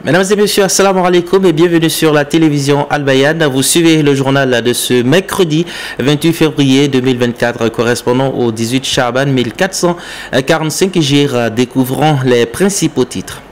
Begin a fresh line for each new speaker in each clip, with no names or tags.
Mesdames et messieurs, assalamu alaikum et bienvenue sur la télévision Al Bayan. Vous suivez le journal de ce mercredi 28 février 2024 correspondant au 18 Chaban 1445 Hijr. Découvrons les principaux titres.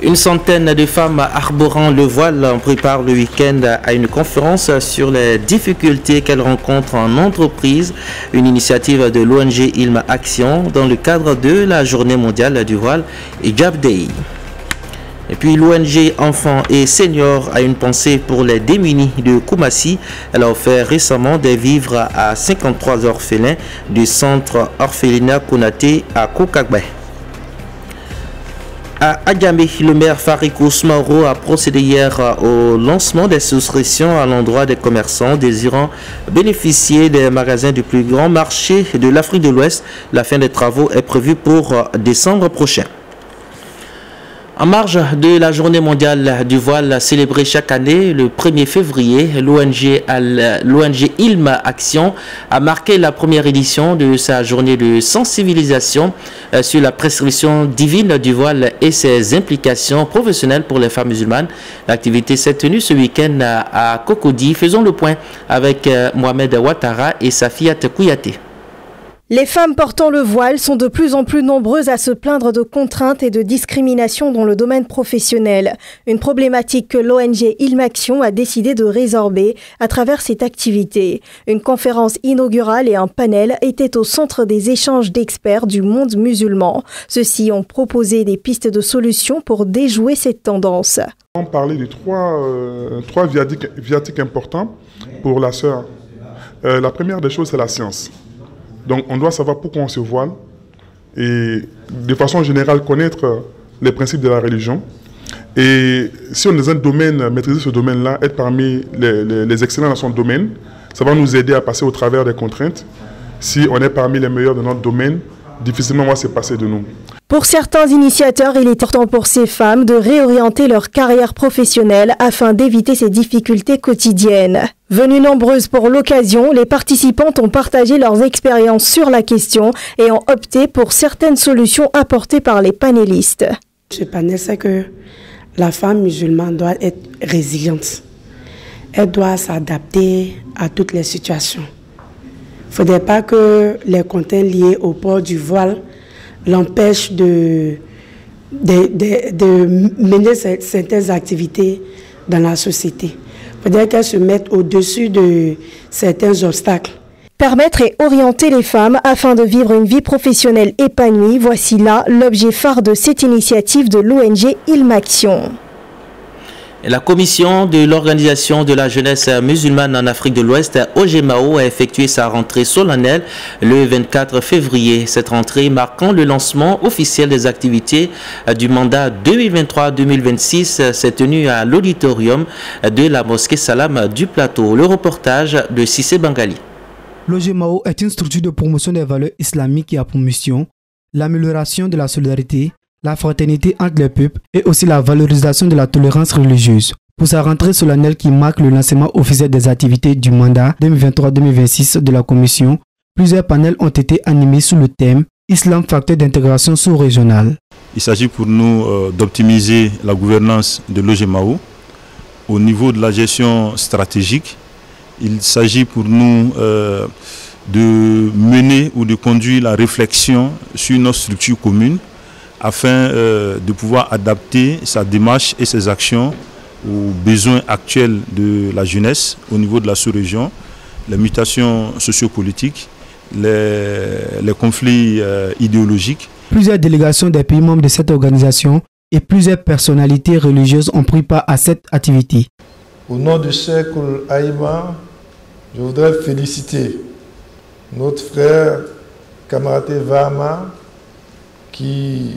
Une centaine de femmes arborant le voile prépare le week-end à une conférence sur les difficultés qu'elles rencontrent en entreprise, une initiative de l'ONG Ilma Action dans le cadre de la journée mondiale du voile Hijab Day. Et puis l'ONG Enfants et Seniors a une pensée pour les démunis de Koumassi. Elle a offert récemment des vivres à 53 orphelins du centre orphelinat Konaté à Kokagbe. À Adjamé, le maire Farik Ousmaro a procédé hier au lancement des souscriptions à l'endroit des commerçants désirant bénéficier des magasins du plus grand marché de l'Afrique de l'Ouest. La fin des travaux est prévue pour décembre prochain. En marge de la journée mondiale du voile célébrée chaque année, le 1er février, l'ONG Ilma Action a marqué la première édition de sa journée de sensibilisation sur la prescription divine du voile et ses implications professionnelles pour les femmes musulmanes. L'activité s'est tenue ce week-end à Cocody. Faisons le point avec Mohamed Ouattara et Safiat Kouyaté.
Les femmes portant le voile sont de plus en plus nombreuses à se plaindre de contraintes et de discriminations dans le domaine professionnel. Une problématique que l'ONG Ilma Action a décidé de résorber à travers cette activité. Une conférence inaugurale et un panel étaient au centre des échanges d'experts du monde musulman. Ceux-ci ont proposé des pistes de solutions pour déjouer cette tendance.
On parlait de trois viatiques importants pour la sœur. La première des choses, c'est la science. Donc on doit savoir pourquoi on se voile et de façon générale connaître les principes de la religion. Et si on est dans un domaine, maîtriser ce domaine-là, être parmi les excellents dans son domaine, ça va nous aider à passer au travers des contraintes. Si on est parmi les meilleurs de notre domaine, difficilement on va se passer de nous.
Pour certains initiateurs, il est important pour ces femmes de réorienter leur carrière professionnelle afin d'éviter ces difficultés quotidiennes. Venues nombreuses pour l'occasion, les participantes ont partagé leurs expériences sur la question et ont opté pour certaines solutions apportées par les panélistes.
Ce panel, c'est que la femme musulmane doit être résiliente. Elle doit s'adapter à toutes les situations. Il ne faudrait pas que les contraintes liées au port du voile l'empêche de mener certaines activités dans la société. Il faudrait qu'elles se mettent au-dessus de certains obstacles.
Permettre et orienter les femmes afin de vivre une vie professionnelle épanouie, voici là l'objet phare de cette initiative de l'ONG Ilma Action.
La commission de l'organisation de la jeunesse musulmane en Afrique de l'Ouest, OGMAO, a effectué sa rentrée solennelle le 24 février. Cette rentrée marquant le lancement officiel des activités du mandat 2023-2026 s'est tenue à l'auditorium de la mosquée Salam du Plateau. Le reportage de Cissé Bangali.
L'OGMAO est une structure de promotion des valeurs islamiques qui a pour mission l'amélioration de la solidarité, la fraternité entre les peuples et aussi la valorisation de la tolérance religieuse. Pour sa rentrée solennelle qui marque le lancement officiel des activités du mandat 2023-2026 de la Commission, plusieurs panels ont été animés sous le thème « Islam, facteur d'intégration sous-régionale ».
Il s'agit pour nous d'optimiser la gouvernance de l'OGMAO au niveau de la gestion stratégique. Il s'agit pour nous de mener ou de conduire la réflexion sur nos structures communes afin de pouvoir adapter sa démarche et ses actions aux besoins actuels de la jeunesse au niveau de la sous-région, les mutations sociopolitiques, les conflits idéologiques.
Plusieurs délégations des pays membres de cette organisation et plusieurs personnalités religieuses ont pris part à cette activité.
Au nom du Cheikh Aïma, je voudrais féliciter notre frère Kamaraté Vahama qui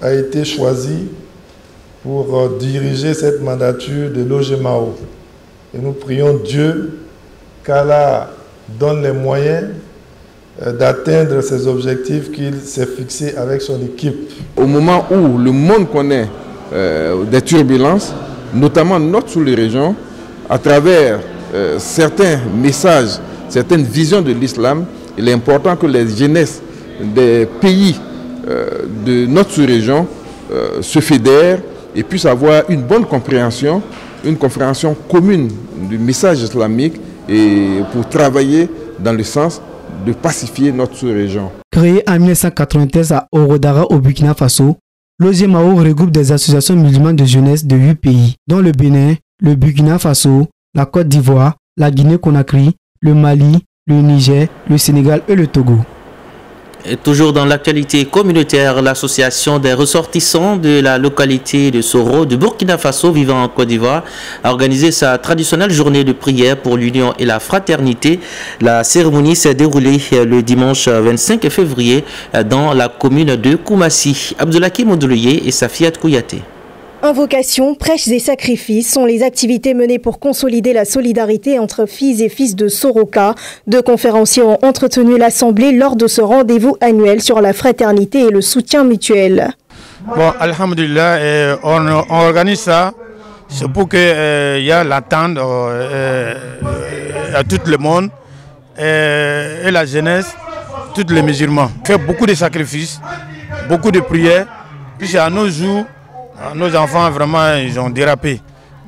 a été choisi pour diriger cette mandature de l'OGMAO. Et nous prions Dieu qu'Allah donne les moyens d'atteindre ces objectifs qu'il s'est fixés avec son équipe.
Au moment où le monde connaît des turbulences, notamment notre sous-région, à travers certains messages, certaines visions de l'islam, il est important que les jeunesses des pays de notre sous-région se fédèrent et puissent avoir une bonne compréhension commune du message islamique et pour travailler dans le sens de pacifier notre sous-région.
Créé en 1993 à Orodara au Burkina Faso, l'OGMAO regroupe des associations musulmanes de jeunesse de 8 pays, dont le Bénin, le Burkina Faso, la Côte d'Ivoire, la Guinée-Conakry, le Mali, le Niger, le Sénégal et le Togo.
Et toujours dans l'actualité communautaire, l'association des ressortissants de la localité de Soro de Burkina Faso vivant en Côte d'Ivoire a organisé sa traditionnelle journée de prière pour l'union et la fraternité. La cérémonie s'est déroulée le dimanche 25 février dans la commune de Koumassi. Abdoulaye Mondoulier et Safiat Kouyaté.
Invocations, prêches et sacrifices sont les activités menées pour consolider la solidarité entre filles et fils de Soroka. 2 conférenciers ont entretenu l'Assemblée lors de ce rendez-vous annuel sur la fraternité et le soutien mutuel.
Bon, alhamdulillah, on organise ça, c'est pour qu'il y ait l'attente à tout le monde et la jeunesse, tous les musulmans. On fait beaucoup de sacrifices, beaucoup de prières, puis à nos jours, nos enfants vraiment ils ont dérapé.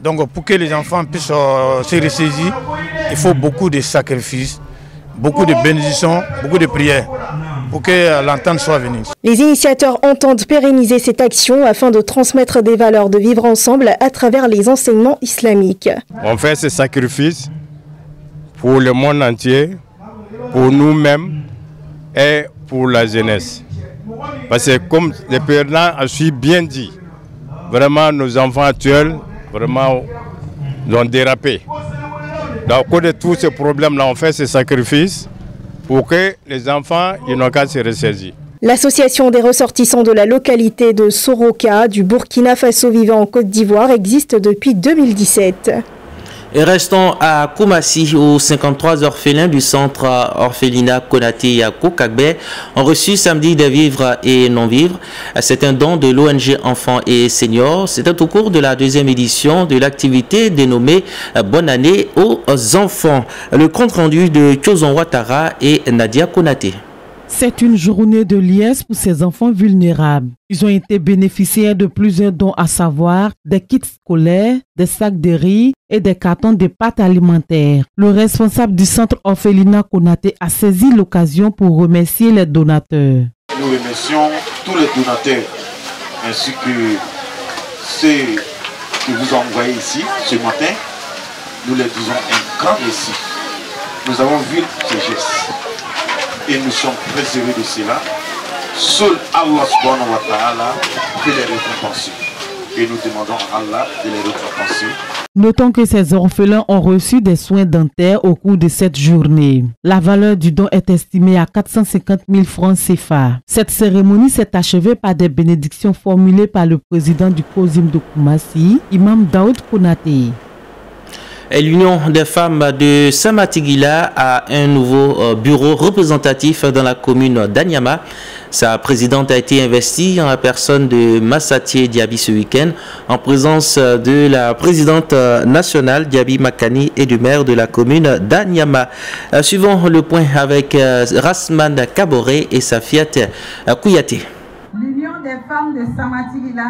Donc pour que les enfants puissent se ressaisir, il faut beaucoup de sacrifices, beaucoup de bénédictions, beaucoup de prières pour que l'entente soit venue.
Les initiateurs entendent pérenniser cette action afin de transmettre des valeurs de vivre ensemble à travers les enseignements islamiques.
On fait ces sacrifices pour le monde entier, pour nous-mêmes et pour la jeunesse. Parce que comme le président a su bien dit, vraiment, nos enfants actuels, vraiment, ont dérapé. Donc, à cause de tous ces problèmes-là, on fait ces sacrifices pour que les enfants n'ont qu'à se ressaisir.
L'association des ressortissants de la localité de Soroka, du Burkina Faso vivant en Côte d'Ivoire, existe depuis 2017.
Et restons à Koumassi où 53 orphelins du centre orphelinat Konaté Yako Kagbe ont reçu samedi des vivres et non-vivres. C'est un don de l'ONG Enfants et Seniors. C'était au cours de la 2e édition de l'activité dénommée Bonne année aux enfants. Le compte rendu de Chozon Ouattara et Nadia Konaté.
C'est une journée de liesse pour ces enfants vulnérables. Ils ont été bénéficiaires de plusieurs dons, à savoir des kits scolaires, des sacs de riz et des cartons de pâtes alimentaires. Le responsable du centre orphelinat Konaté a saisi l'occasion pour remercier les donateurs.
Nous remercions tous les donateurs ainsi que ceux que vous envoyez ici ce matin. Nous leur disons un grand merci. Nous avons vu ces gestes. Et nous sommes très heureux de cela. Seul Allah subhanahu wa ta'ala peut les récompenser. Et nous demandons à Allah de les récompenser.
Notons que ces orphelins ont reçu des soins dentaires au cours de cette journée. La valeur du don est estimée à 450 000 francs CFA. Cette cérémonie s'est achevée par des bénédictions formulées par le président du COSIM de Koumassi, Imam Daoud Konaté.
L'Union des femmes de Samatigila a un nouveau bureau représentatif dans la commune d'Anyama. Sa présidente a été investie en la personne de Massatie Diaby ce week-end, en présence de la présidente nationale Diaby Makani et du maire de la commune d'Anyama. Suivons le point avec Rasman Kaboré et Safiat Kouyaté.
L'Union des femmes de Samatigila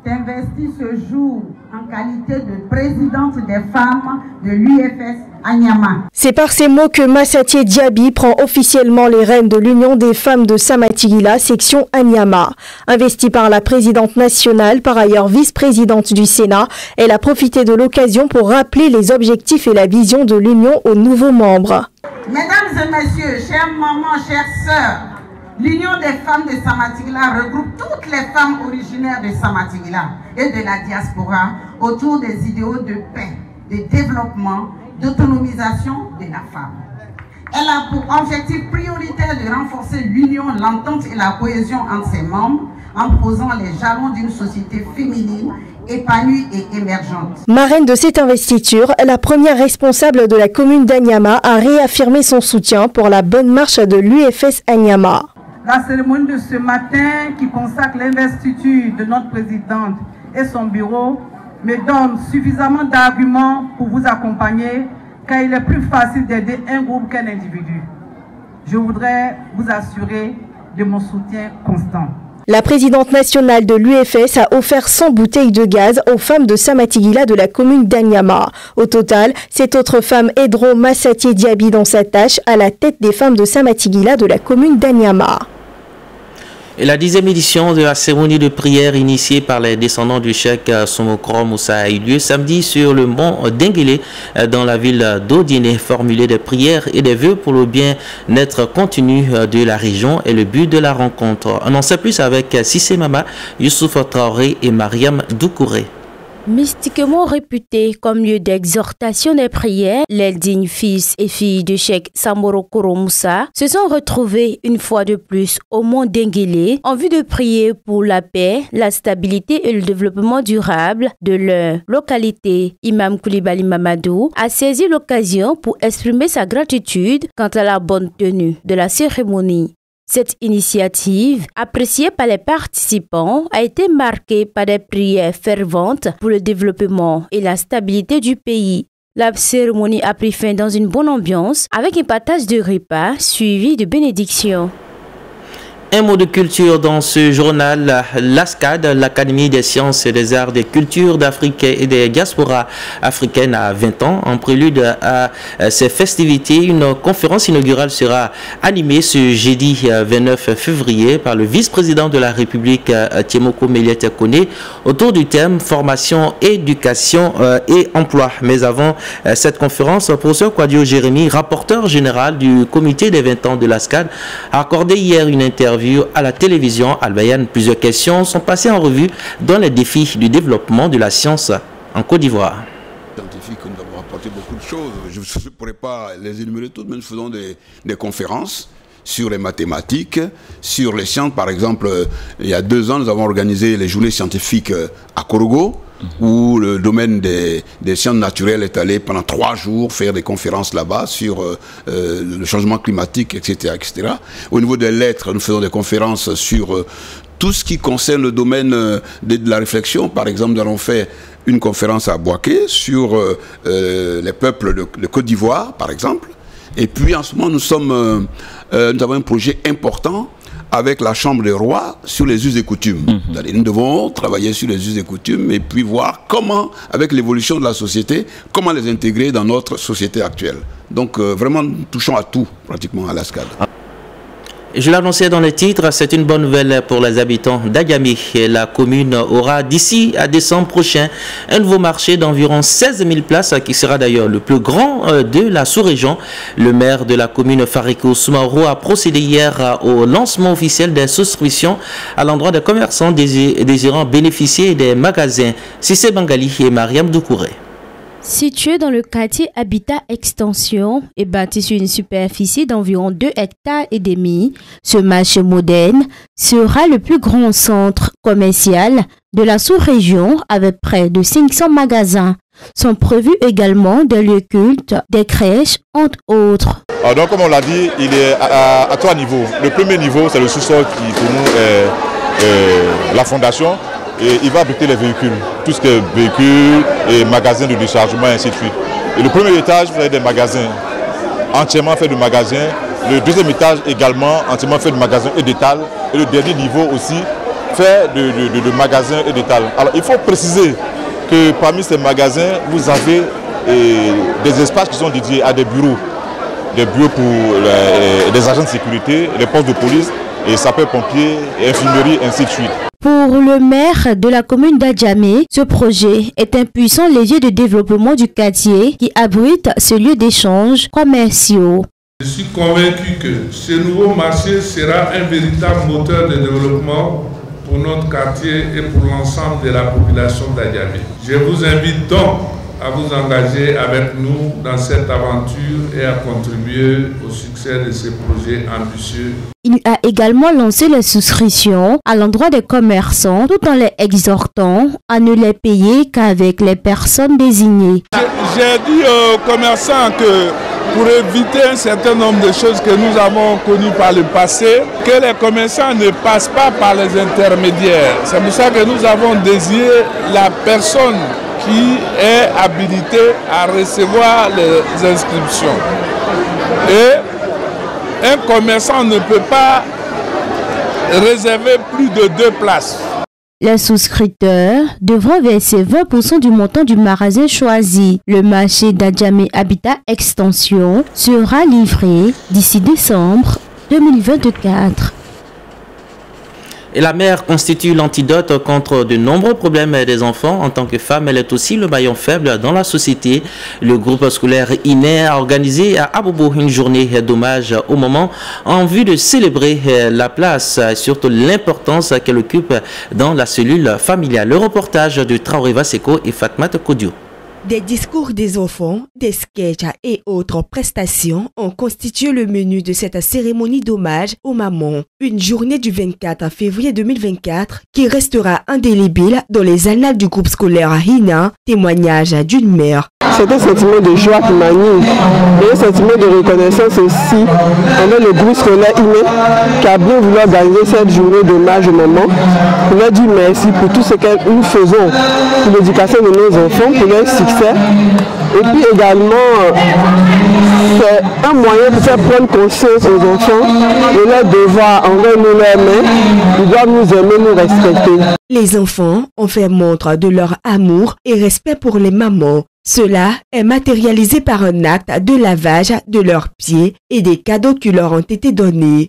t'investit ce jour en qualité de présidente des femmes de l'UFS Anyama.
C'est par ces mots que Massatie Diaby prend officiellement les rênes de l'Union des femmes de Samatigila, section Anyama. Investie par la présidente nationale, par ailleurs vice-présidente du Sénat, elle a profité de l'occasion pour rappeler les objectifs et la vision de l'Union aux nouveaux membres.
Mesdames et messieurs, chères mamans, chères sœurs, l'Union des femmes de Samatigila regroupe toutes les femmes originaires de Samatigila et de la diaspora autour des idéaux de paix, de développement, d'autonomisation de la femme. Elle a pour objectif prioritaire de renforcer l'union, l'entente et la cohésion entre ses membres en posant les jalons d'une société féminine épanouie et émergente.
Marraine de cette investiture, la première responsable de la commune d'Anyama a réaffirmé son soutien pour la bonne marche de l'UFS Anyama.
La cérémonie de ce matin qui consacre l'investiture de notre présidente et son bureau me donne suffisamment d'arguments pour vous accompagner car il est plus facile d'aider un groupe qu'un individu. Je voudrais vous assurer de mon soutien constant.
La présidente nationale de l'UFS a offert 100 bouteilles de gaz aux femmes de Samatigila de la commune d'Anyama. Au total, cette autre femme aideront Massatié Diaby dans sa tâche à la tête des femmes de Samatigila de la commune d'Anyama.
Et la 10e édition de la cérémonie de prière initiée par les descendants du cheikh Somokro Moussa a eu lieu samedi sur le mont Denguélé dans la ville d'Odiné. Formuler des prières et des vœux pour le bien-être continu de la région est le but de la rencontre. On en sait plus avec Sissé Mama, Youssouf Traoré et Mariam Doukouré.
Mystiquement réputé comme lieu d'exhortation des prières, les dignes fils et filles de cheikh Samorokoro Moussa se sont retrouvés une fois de plus au mont Denguélé en vue de prier pour la paix, la stabilité et le développement durable de leur localité. Imam Koulibaly Mamadou a saisi l'occasion pour exprimer sa gratitude quant à la bonne tenue de la cérémonie. Cette initiative, appréciée par les participants, a été marquée par des prières ferventes pour le développement et la stabilité du pays. La cérémonie a pris fin dans une bonne ambiance avec un partage de repas suivi de bénédictions.
Un mot de culture dans ce journal. L'ASCAD, l'Académie des sciences et des arts des cultures d'Afrique et des diasporas africaines à 20 ans. En prélude à ces festivités, une conférence inaugurale sera animée ce jeudi 29 février par le vice-président de la République, Tiemoko Meliette Kone, autour du thème formation, éducation et emploi. Mais avant cette conférence, le professeur Kwadio Jérémy, rapporteur général du comité des 20 ans de l'ASCAD, a accordé hier une interview à la télévision Al-Bayan. Plusieurs questions sont passées en revue dans les défis du développement de la science en Côte d'Ivoire.
Scientifiques, nous avons apporté beaucoup de choses. Je ne pourrais pas les énumérer toutes, mais nous faisons des conférences sur les mathématiques, sur les sciences. Par exemple, il y a 2 ans, nous avons organisé les journées scientifiques à Korogo, où le domaine des sciences naturelles est allé pendant 3 jours faire des conférences là-bas sur le changement climatique, etc., etc. Au niveau des lettres, nous faisons des conférences sur tout ce qui concerne le domaine de la réflexion. Par exemple, nous allons faire une conférence à Bouaké sur les peuples de Côte d'Ivoire, par exemple. Et puis en ce moment, nous avons un projet important avec la Chambre des rois sur les us et coutumes. Nous devons travailler sur les us et coutumes et puis voir comment, avec l'évolution de la société, comment les intégrer dans notre société actuelle. Donc vraiment, nous touchons à tout, pratiquement, à l'ASCAD.
Je l'annonçais dans les titres, c'est une bonne nouvelle pour les habitants d'Agamé. La commune aura d'ici à décembre prochain un nouveau marché d'environ 16 000 places qui sera d'ailleurs le plus grand de la sous-région. Le maire de la commune, Fariko Soumaro, a procédé hier au lancement officiel des souscriptions à l'endroit des commerçants désirant bénéficier des magasins. Sissé Bangali et Mariam Doukouré.
Situé dans le quartier Habitat Extension et bâti sur une superficie d'environ 2,5 hectares, ce marché moderne sera le plus grand centre commercial de la sous-région avec près de 500 magasins. Sont prévus également des lieux cultes, des crèches, entre autres.
Alors donc, comme on l'a dit, il est à 3 niveaux. Le premier niveau, c'est le sous-sol qui pour nous est la fondation. Et il va abriter les véhicules, tout ce qui est véhicules et magasins de déchargement et ainsi de suite. Et le premier étage, vous avez des magasins entièrement faits de magasins. Le deuxième étage également entièrement fait de magasins et d'étal. Et le dernier niveau aussi fait de magasins et d'étal. Alors il faut préciser que parmi ces magasins, vous avez des espaces qui sont dédiés à des bureaux. Des bureaux pour les agents de sécurité, les postes de police, et sapeurs-pompiers, et infirmerie, ainsi de suite.
Pour le maire de la commune d'Adjamé, ce projet est un puissant levier de développement du quartier qui abrite ce lieu d'échange commerciaux.
Je suis convaincu que ce nouveau marché sera un véritable moteur de développement pour notre quartier et pour l'ensemble de la population d'Adjamé. Je vous invite donc à vous engager avec nous dans cette aventure et à contribuer au succès de ce projet ambitieux.
Il a également lancé les souscriptions à l'endroit des commerçants tout en les exhortant à ne les payer qu'avec les personnes désignées.
J'ai dit aux commerçants que pour éviter un certain nombre de choses que nous avons connues par le passé, que les commerçants ne passent pas par les intermédiaires. C'est pour ça que nous avons désigné la personne qui est habilité à recevoir les inscriptions. Et un commerçant ne peut pas réserver plus de 2 places.
Les souscripteurs devront verser 20% du montant du magasin choisi. Le marché d'Adjamé Habitat Extension sera livré d'ici décembre 2024.
Et la mère constitue l'antidote contre de nombreux problèmes des enfants. En tant que femme, elle est aussi le maillon faible dans la société. Le groupe scolaire INE a organisé à Abobo une journée d'hommage aux mamans en vue de célébrer la place et surtout l'importance qu'elle occupe dans la cellule familiale. Le reportage de Traoré Vaseko et Fatmat Kodio.
Des discours des enfants, des sketchs et autres prestations ont constitué le menu de cette cérémonie d'hommage aux mamans. Une journée du 24 février 2024 qui restera indélébile dans les annales du groupe scolaire Hina, témoignage d'une mère.
C'est un sentiment de joie qui m'anime et un sentiment de reconnaissance aussi envers le groupe scolaire INE qui a bien voulu organiser cette journée d'hommage aux mamans. Pour leur dire merci pour tout ce que nous faisons pour l'éducation de nos enfants, pour leur succès. Et puis également, c'est un moyen de faire prendre conscience aux enfants de leurs devoirs envers nous, leurs mères. Ils doivent nous aimer, nous respecter.
Les enfants ont fait montre de leur amour et respect pour les mamans. Cela est matérialisé par un acte de lavage de leurs pieds et des cadeaux qui leur ont été donnés.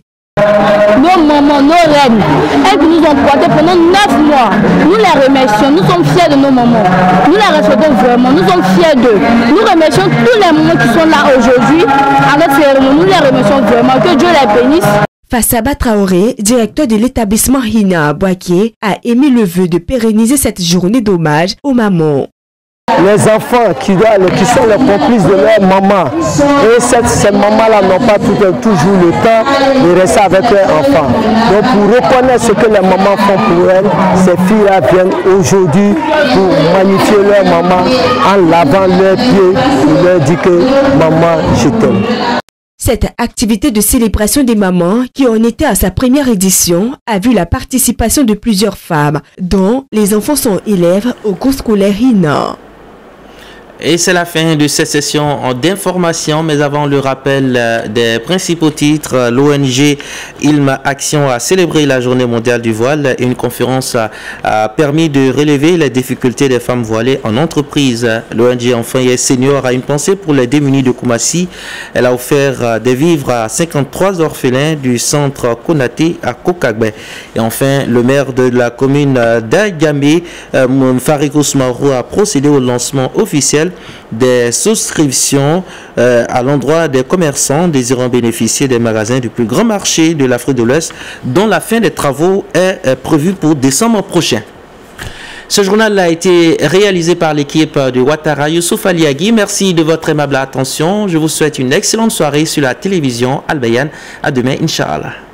Nos mamans, nos reines, elles nous ont portés pendant 9 mois. Nous les remercions, nous sommes fiers de nos mamans. Nous les respectons vraiment, nous sommes fiers d'eux. Nous remercions tous les mamans qui sont là aujourd'hui à notre cérémonie. Nous les remercions vraiment, que Dieu les bénisse.
Fassaba Traoré, directeur de l'établissement Hina à Boaké, a émis le vœu de pérenniser cette journée d'hommage aux mamans.
Les enfants qui sont les complices de leur maman, et ces mamans-là n'ont pas toujours le temps de rester avec leurs enfants. Donc pour reconnaître ce que les mamans font pour elles, ces filles-là viennent aujourd'hui pour magnifier leur maman en lavant leurs pieds pour leur dire que maman, je t'aime.
Cette activité de célébration des mamans, qui en était à sa première édition, a vu la participation de plusieurs femmes, dont les enfants sont élèves au groupe scolaire Hina.
Et c'est la fin de cette session d'information, mais avant le rappel des principaux titres, l'ONG ILMA Action a célébré la journée mondiale du voile. Une conférence a permis de relever les difficultés des femmes voilées en entreprise. L'ONG Enfants et Seniors a une pensée pour les démunis de Koumassi. Elle a offert des vivres à 53 orphelins du centre Konaté à Kokagbe. Et enfin, le maire de la commune d'Adjamé, Farik Ousmarou, a procédé au lancement officiel des souscriptions à l'endroit des commerçants désirant bénéficier des magasins du plus grand marché de l'Afrique de l'Ouest, dont la fin des travaux est prévue pour décembre prochain. Ce journal a été réalisé par l'équipe de Ouattara Youssouf Aliagui. Merci de votre aimable attention. Je vous souhaite une excellente soirée sur la télévision Al Bayan. À demain, Inch'Allah.